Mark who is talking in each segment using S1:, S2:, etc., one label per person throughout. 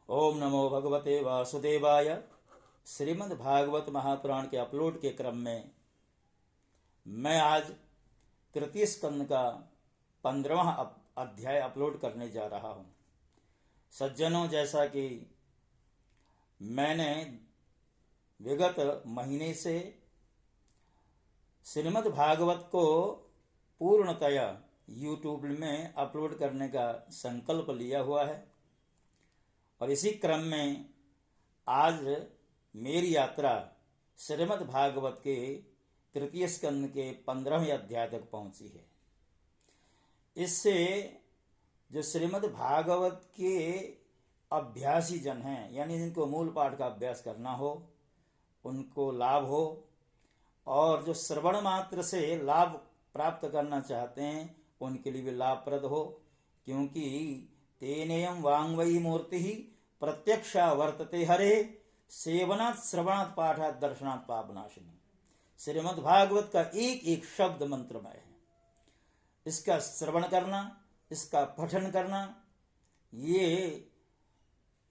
S1: ओम नमो भगवते वासुदेवाय। श्रीमद् भागवत महापुराण के अपलोड के क्रम में मैं आज तृतीय स्कंद का 15वां अध्याय अपलोड करने जा रहा हूं। सज्जनों, जैसा कि मैंने विगत महीने से श्रीमद् भागवत को पूर्णतया यूट्यूब में अपलोड करने का संकल्प लिया हुआ है और इसी क्रम में आज मेरी यात्रा श्रीमद् भागवत के तृतीय स्कंद के 15वें अध्याय तक पहुंची है। इससे जो श्रीमद् भागवत के अभ्यासी जन हैं, यानी जिनको मूल पाठ का अभ्यास करना हो, उनको लाभ हो, और जो श्रवण मात्र से लाभ प्राप्त करना चाहते हैं उनके लिए भी लाभप्रद हो, क्योंकि तेनेयम वांग्वयी मूर्ति प्रत्यक्षा वर्तते हरे सेवनात् श्रवणात् पाठात् दर्शनात् पापनाशिनी। श्रीमद् भागवत का एक एक शब्द मंत्रमय है। इसका श्रवण करना, इसका पठन करना, ये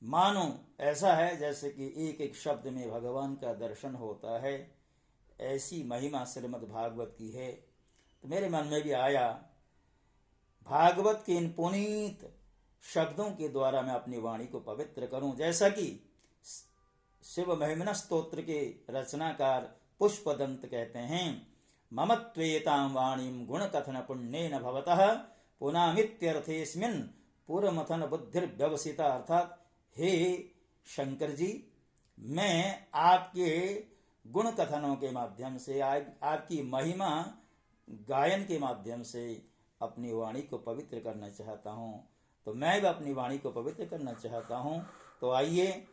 S1: मानो ऐसा है जैसे कि एक एक शब्द में भगवान का दर्शन होता है। ऐसी महिमा श्रीमद् भागवत की है। तो मेरे मन में भी आया, भागवत के इन पुनीत शब्दों के द्वारा मैं अपनी वाणी को पवित्र करूं। जैसा कि शिव महिमन स्तोत्र के रचनाकार पुष्पदंत कहते हैं, ममत्वेतां वाणीं गुण कथन पुण्येन भवतः पुनामित्यर्थेस्मिन् पूर्वमथन बुद्धिर्व्यवसिता। अर्थात हे शंकर जी, मैं आपके गुण कथनों के माध्यम से, आपकी महिमा गायन के माध्यम से अपनी वाणी को पवित्र करना चाहता हूँ। तो मैं भी अपनी वाणी को पवित्र करना चाहता हूँ। तो आइए,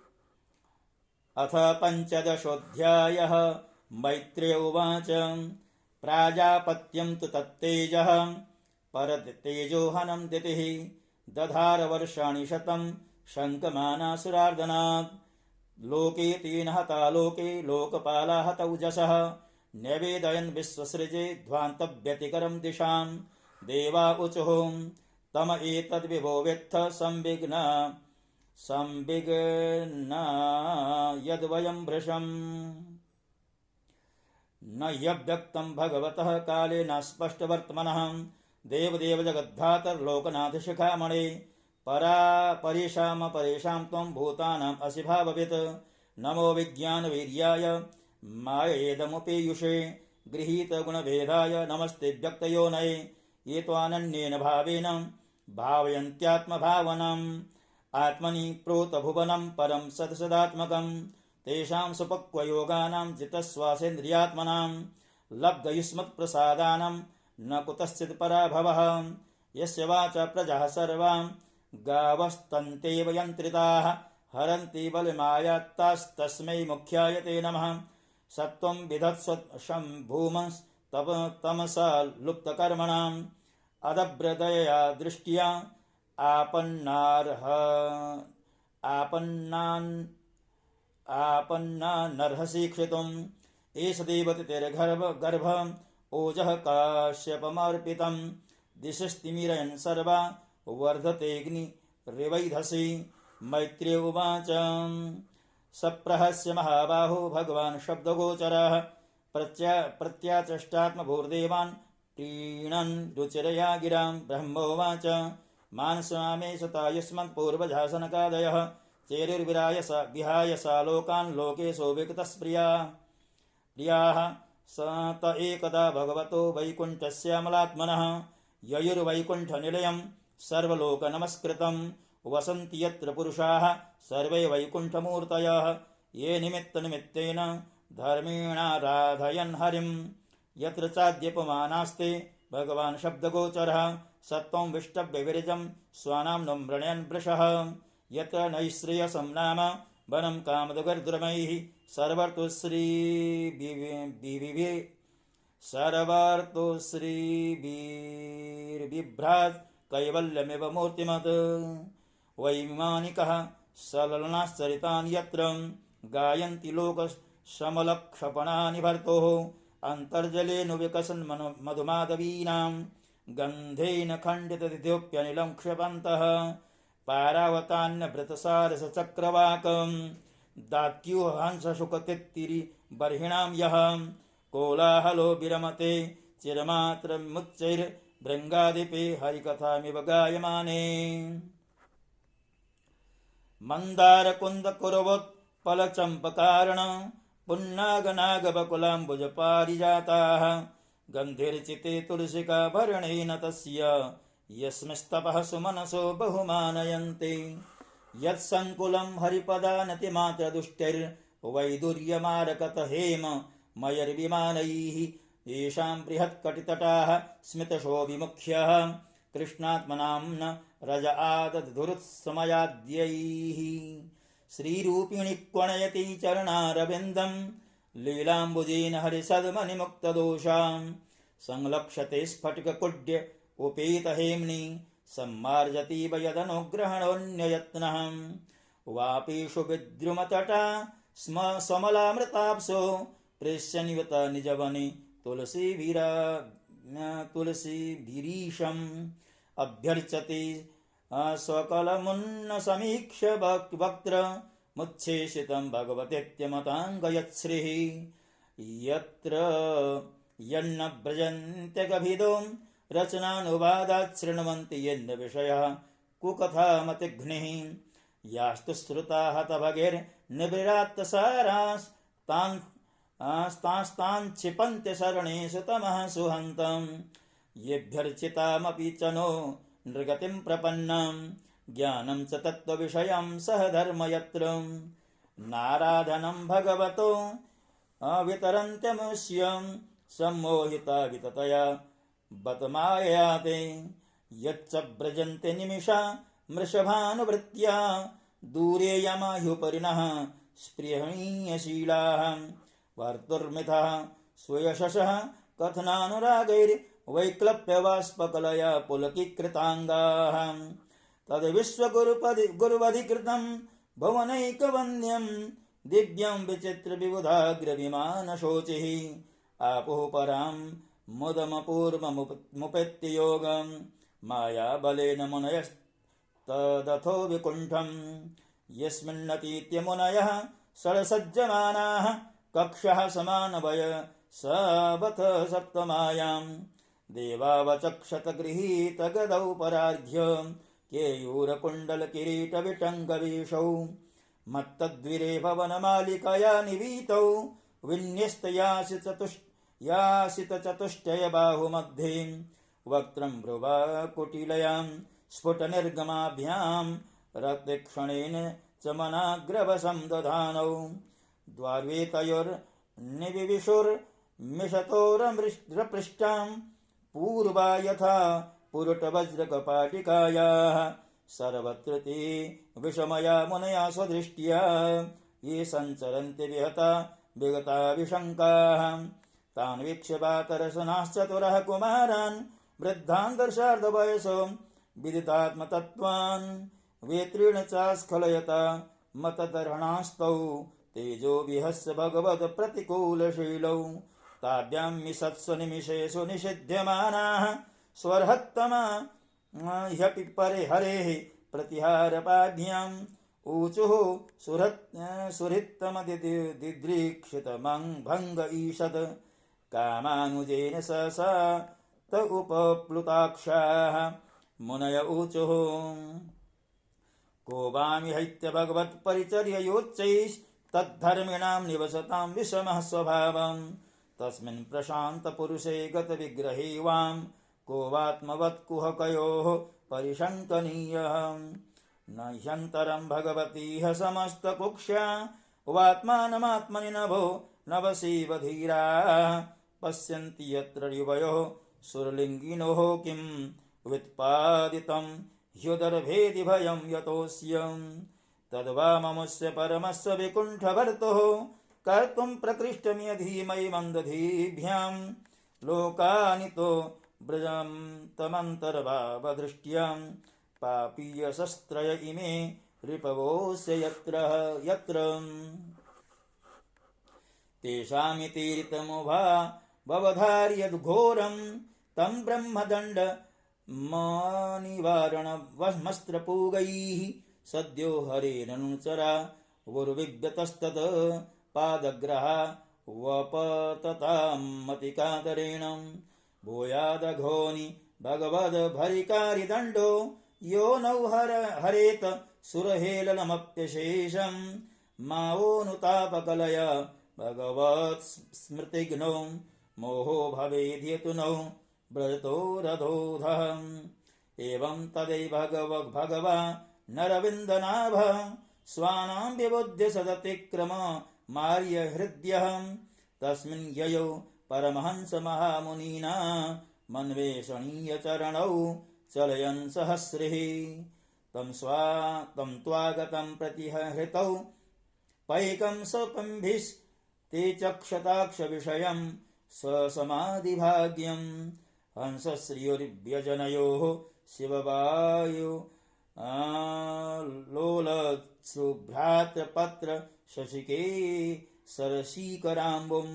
S1: अथ पंचदशोऽध्यायः। मैत्रेय उवाच प्राजापत्यं तु तत्तेजः परतेजोहनं दितिः दधार वर्षाणि शतं शङ्कमानासुरार्दनात्। लोके तेन हता लोके लोकपाला हतौजसः न्यवेदयन् विश्वसृजे ध्वान्तव्यतिकरं दिशां। देवा ऊचुः तम एतद्विभो वेत्थ संविघ्ना यद्वयं भृशम्। न यव्यक्तं भगवतः काले न स्पष्टवर्त्मनः देवदेव जगद्धातर्लोकनाथ शिखामणे। परेषां त्वं भूतानाम् असि भाववित्। नमो विज्ञानवीर्याय मायेदमुपेयुषे गृहीतगुणभेदाय नमस्ते व्यक्तयोनये। ये त्वानन्येन भावेन भावयन्त्यात्मभावनम् आत्मनि प्रोतभुवनं परं सदसदात्मकं। तेषां सुपक्वयोगानां जितश्वासेन्द्रियात्मनां लब्धयुष्मत्प्रसादानं न कुतश्चित् पराभवः। यस्य वाचा प्रजाः सर्वां गावस्तन्तेव यन्त्रिताः हरन्ति बलमायात्तास्तस्मै मुख्याय ते नमः। सत्त्वं विधत्स्वशम्भूमस्तमसा लुप्तकर्मणाम् अदभ्रदया दृष्ट्या आपन्नानर्हसि क्षितुम्। एष देवतिर्गर्भ ओजः काश्यपमर्पितम् दिशस्तिमिरयन् सर्वा वर्धतेऽग्निरिवैधसि। मैत्रेय उवाच सप्रहस्य महाबाहो भगवान् शब्दगोचरः प्रत्याचष्टात्मभूर्देवान् प्रीणन् रुचिरया गिरां। ब्रह्मोवाच मानसामे सतायुष्मत्पूर्वजासनकादयः चेरिर्विहाय सा लोकान् लोकेशो विगतस्प्रियाः। स त एकदा भगवतो वैकुण्ठस्यामलात्मनः ययुर्वैकुण्ठनिलयं सर्वलोकनमस्कृतं वसन्ति यत्र पुरुषाः सर्वे वैकुण्ठमूर्तयः। ये निमित्तनिमित्तेन धर्मेणाराधयन् हरिं यत्र चाद्यपमानास्ते भगवान् शब्दगोचरः। सत्त्वं विष्टव्यविरजं स्वानां नम्रणयन् वृषः। यत्र नैश्रेयसं नाम वनं कामदगर्दुर्मैः सर्वर्तुश्रीभिर्बिभ्रात् कैवल्यमिव मूर्तिमत्। वैमानिकः सललनाश्चरितान् यत्र गायन्ति लोकशमलक्षपणानि भर्तोः। अन्तर्जलेनु विकसन् मधुमाधवीनां गन्धेन खण्डिततिथ्योऽप्यनिलं क्षपन्तः। पारावतान्यभृतसारसचक्रवाकं दात्युहंसशुकतित्तिरि बर्हिणां यः कोलाहलो विरमते चिरमात्रमुच्चैर्भृङ्गादिपे हरिकथामिव गायमाने मन्दारकुन्दकुरवोत्पलचम्पकारण पुन्नागनागबकुलाम्बुजपारिजाताः गन्धिर्चिते तुलसिकाभरणेन तस्य यस्मिस्तपः सुमनसो बहुमानयन्ते यत्सङ्कुलं हरिपदानतिमात्रदुष्टैर्वैदुर्यमारकत हेम मयर्विमानैः येषां बृहत्कटितटाः स्मितशो विमुख्यः कृष्णात्मनाम्न रज आदधुरुत्समयाद्यैः श्रीरूपिणि क्वणयति चरणारविन्दं लीलाम्बुजेन हरिसद्मनिमुक्तदोषां संलक्ष्यते स्फटिककुड्य उपेतहेम्नि सम्मार्जतीव यदनुग्रहणोऽन्ययत्नः वापीषु विद्रुमतटा स्म समलामृताप्सो प्रेष्यन्युत निजवने तुलसीभिरीशम् अभ्यर्चते स्वकलमुन्न समीक्ष वक्त्र मुच्छेषितं भगवतीत्यमताङ्गयच्छ्रीः यत्र यन्न व्रजन्त्यगभिदो रचनानुवादात् शृण्वन्ति यन्न विषयः कुकथामतिघ्निः यास्तु श्रुता हतभगैर्निबिरात्तसारास्तान् क्षिपन्ति शरणेषु तमः सुहन्तं येभ्यर्चितामपि च नो नृगतिं प्रपन्नं ज्ञानं च तत्त्वविषयं सह धर्म यत्र नाराधनं भगवतो वितरन्त्यमुष्यं सम्मोहिता विततया बतमायाते यच्च व्रजन्ते निमिषा मृषभानुवृत्त्या दूरे यमाह्युपरिणः स्पृहणीयशीलाः वर्तुर्मिथः स्वयशसः कथनानुरागैर्वैक्लप्यवाष्पकलया पुलकीकृताङ्गाः तद्विश्वगुरुवधिकृतं भुवनैकवन्द्यं दिव्यं विचित्रविबुधाग्रविमानशोचिः आपुः परां मुदमपूर्वमुपेत्य योगं मायाबलेन मुनयस्तदथो विकुण्ठं यस्मिन्नतीत्यमुनयः षड्सज्जमानाः कक्षः समानवय सवथ सप्तमायां देवावचक्षतगृहीतगदौ परार्घ्य केयूरकुण्डलकिरीटविटङ्गवेशौ मत्तद्विरे भवनमालिकया निवीतौ विन्यस्तयासितचतुष्टयबाहुमध्ये वक्त्रं भ्रुवाकुटिलयां स्फुटनिर्गमाभ्यां रक्तक्षणेन च मनाग्रवशं दधानौ द्वार्वेतयोर्निविविशुर्मिषतोरपृष्ठां पूर्वा यथा पुरुटवज्रकपाटिकायाः सर्वत्र ते विषमया मुनया स्वदृष्ट्या ये सञ्चरन्ति विहता विगता विशङ्काः तान् वीक्ष्य वातरसनाश्चतुरः कुमारान् वृद्धान् दर्शार्धवयसो विदितात्मतत्त्वान् वेत्रेण चास्खलयता मतदर्हणास्तौ तेजो विहस्य भगवत्प्रतिकूलशीलौ ताभ्यां मिषत्सु निमिषेषु निषिध्यमानाः स्वर्हत्तमा ह्यपि परे हरेः प्रतिहारपाभ्याम् ऊचुः सुहृत्तमदिदृक्षितमङ्भङ्ग ईषत् कामानुजेन सहसा त उपप्लुताक्षाः मुनय ऊचुः को वामिहैत्य भगवत्परिचर्ययोच्चैस्तद्धर्मिणां निवसतां विषमः स्वभावं तस्मिन् प्रशान्तपुरुषे गतविग्रहे वां को वात्मवत्कुहकयोः परिशङ्कनीयः न ह्यन्तरं भगवतीह समस्तकुक्षा वात्मानमात्मनि नभो नवसीव धीराः पश्यन्ति यत्र युवयोः सुरलिङ्गिनोः किं व्युत्पादितं ह्युदरभेदि भयं यतोऽस्यं तद्वाममुष्य परमस्य विकुण्ठभर्तुः कर्तुं प्रकृष्टमियधीमयि मन्दधीभ्यां लोकानितो व्रजं तमन्तर्भावदृष्ट्यां पापीयशस्त्रय इमे रिपवोऽस्य यत्र तेषामितीरितमुभा भवधार्यद्घोरं तं ब्रह्मदण्ड मनिवारणवस्त्रपूगैः सद्यो हरेरनुचरा उर्विव्यतस्तत् पादग्रहा वपततामतिकातरेण भूयादघोनि भगवद्भरिकारिदण्डो यो नौ हरेत सुरहेलनमप्यशेषम् मावोऽनुतापकलय भगवत्स्मृतिघ्नौ मोहो भवेद्यतुनौ व्रजतो रथोधम् एवं तदैव भगवा नरविन्दनाभ स्वानां विबुध्य सदतिक्रम मार्य हृद्यः तस्मिन् ययौ परमहंस महामुनिना मन्वेषणीय चरणौ चलयन् सहस्रिः तं त्वागतं प्रतिहृतौ पैकं सपम्भिस्ते चक्षताक्ष विषयं स्वसमाधिभाग्यम् हंसश्रियुर्व्यजनयोः शिववायु लोलसुभ्रातपत्र शशिके सरसीकराम्बुम्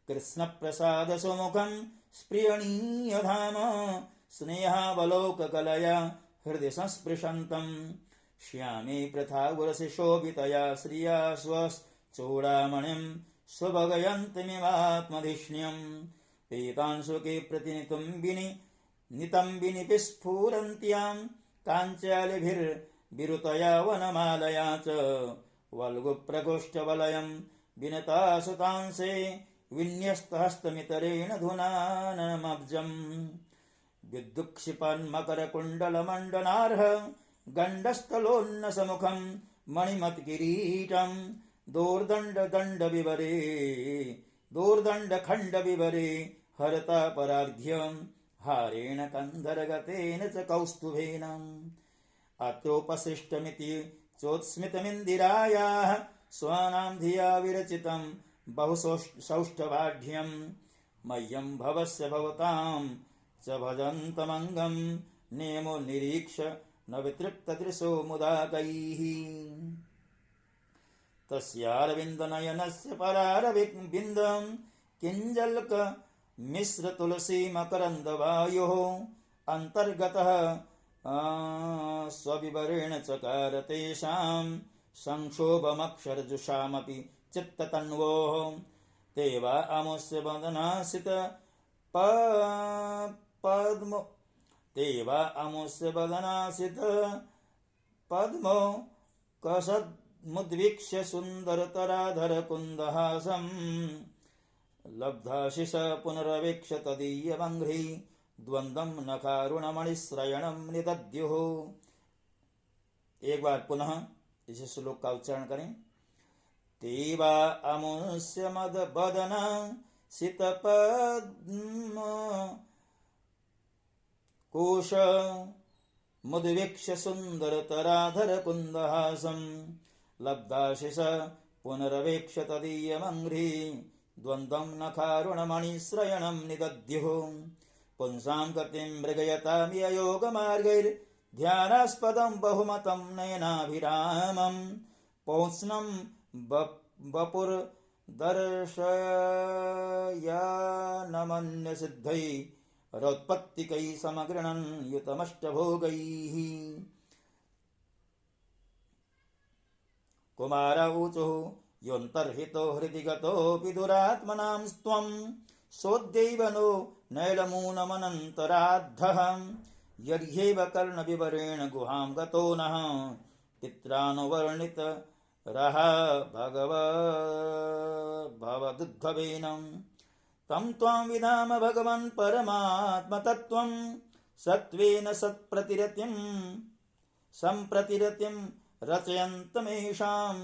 S1: कृष्णप्रसादसुमुखं स्पृहणीयधाम स्नेहावलोककलया हृदि संस्पृशन्तम् श्यामे पृथागुरसि शोभितया श्रिया स्वश्चूडामणिं सुभगयन्तमिवात्मधिष्ण्यम् पीतांशुके प्रतिनितम्बिनि विस्फुरन्त्यां काञ्चालिभिर्विरुतया वनमालया च वल्गुप्रकोष्ठवलयं विनता सुतांसे विन्यस्तहस्तमितरेण धुनानमब्जम् विद्युक्षिपन्मकरकुण्डलमण्डनार्ह गण्डस्थलोन्नसमुखं मणिमत्किरीटं दोर्दण्डखण्डविवरे हरतापरार्घ्यं हारेण कन्धरगतेन च कौस्तुभेन अत्रोपसृष्टमिति चोत्स्मितमिन्दिरायाः स्वानां धिया विरचितं बहुसौष्ठवाढ्यं मह्यं भवस्य भवतां च भजन्तमङ्गं नेमो निरीक्ष्य न वितृप्तदृशो मुदाकैः तस्यारविन्दनयनस्य परारविन्दं किञ्जल्क मिश्रतुलसीमकरन्दवायोः अन्तर्गतः स्वविवरेण चकार तेषां संक्षोभमक्षरजुषामपि चित्ततन्वोः ते वा अमुष्य वदनासित पद्मो कसद्मुद्वीक्ष्य सुन्दरतराधरकुन्दहासं लब्धाशिष पुनरवेक्ष्य तदीयमङ्घ्रि द्वन्द्वं नखारुणमणिश्रयणं निदद्युः। एक बार पुनः इस श्लोक का उच्चारण करें। तेवा अमुष्य मद बदन सितपद्म कोश मुद्वीक्ष्य सुन्दरतराधर कुन्दहासं लब्धाशिष पुनरवेक्ष तदीयमङ्घ्रि द्वन्द्वं नखारुणमणिश्रयणं निदद्युः। पुंसां गतिं मृगयतामिययोगमार्गैर्ध्यानास्पदं बहुमतं नयनाभिरामं पौंस्नं वपुर्दर्शयानमन्यसिद्धै रौत्पत्तिकै समगृणन् युतमष्टभोगैः। कुमार ऊचुः योऽन्तर्हितो हृदि गतोऽपि दुरात्मनां त्वं सोऽद्यैव नो नैलमूनमनन्तराद्धः यर्ह्यैव कर्णविवरेण गुहां गतो नः पित्रानुवर्णितरः भवदुद्भवेन तं त्वां विधाम भगवन् परमात्मतत्त्वं सत्त्वेन सम्प्रतिरतिं रचयन्तमेषां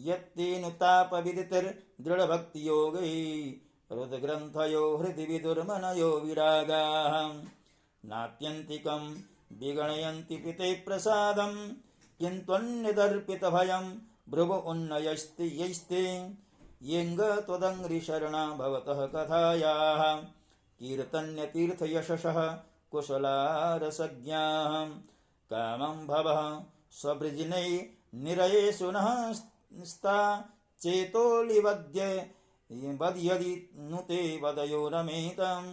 S1: यत्तेनुतापविदितिर्दृढभक्तियोगै हृद्ग्रन्थयो हृदि विदुर्मनयो विरागाः नात्यन्तिकं विगणयन्ति पिते प्रसादं किन्त्वन्यदर्पितभयं भ्रुव उन्नयस्ति यैस्ते येङ्ग त्वदङ्घ्रिशरणा भवतः कथायाः कीर्तन्यतीर्थयशसः कुशलारसज्ञाः कामं भवः स्ववृजिनै निरयेषु नः स्ता चेतोलिवद्यदि नुते वदयो रमेतं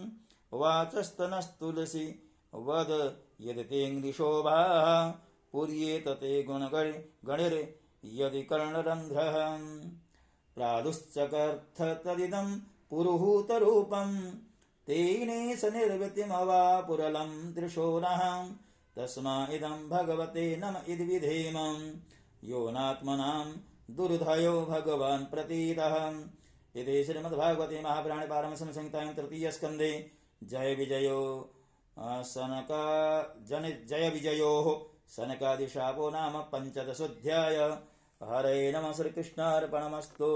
S1: वाचस्तनस्तुलसी वद यदि तेऽङ्घ्रिशोभा पूर्येत ते गणिर्यदि कर्णरन्ध्रः प्रादुश्चकर्थ तदिदं पुरुहूतरूपं तेनेश निर्वृतिमवापुरलं त्रिशो नः तस्मा इदं भगवते नम इद विधेम यो नात्मनां दुर्धयो भगवान् प्रतीतः। इति श्रीमद्भागवते महापुराणे पारमहंस संहितायां तृतीयस्कन्धे जय विजयोः सनकादिशापो नाम पञ्चदशोऽध्याय। हरे नमः। श्रीकृष्णार्पणमस्तु।